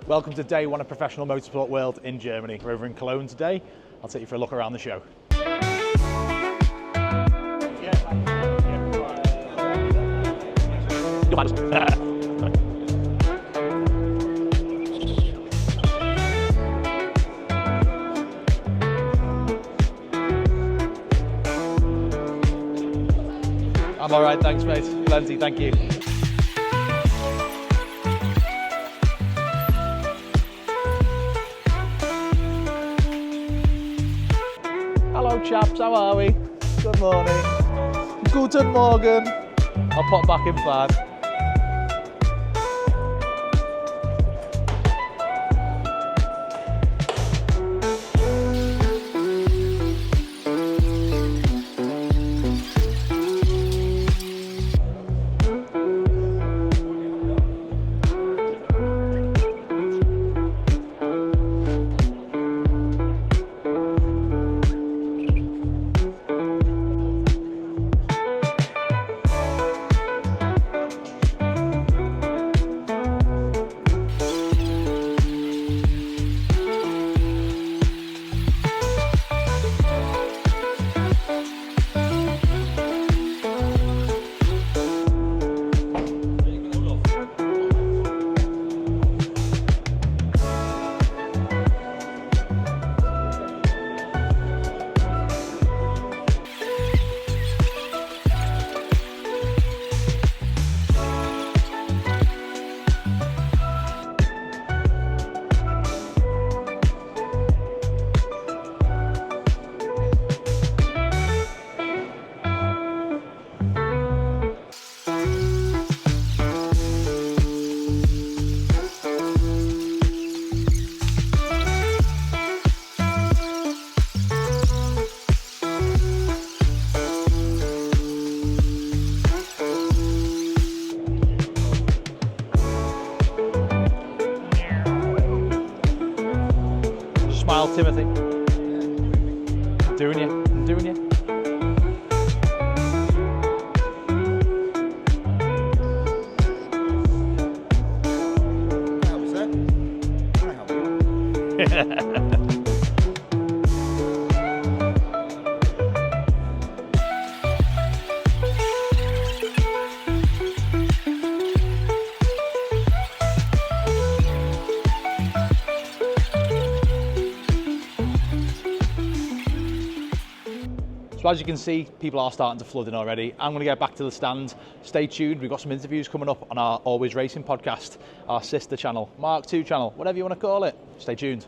Welcome to day one of Professional Motorsport World in Germany. We're over in Cologne today. I'll take you for a look around the show. I'm all right, thanks mate. Plenty, thank you. Hello chaps, how are we? Good morning. Guten Morgen. I'll pop back in 5. Smile, Timothy. I'm doing you. I'm doing you. How was that? Can I help you? So as you can see, people are starting to flood in already. I'm going to get back to the stand. Stay tuned. We've got some interviews coming up on our Always Racing podcast, our sister channel, Mark II channel, whatever you want to call it. Stay tuned.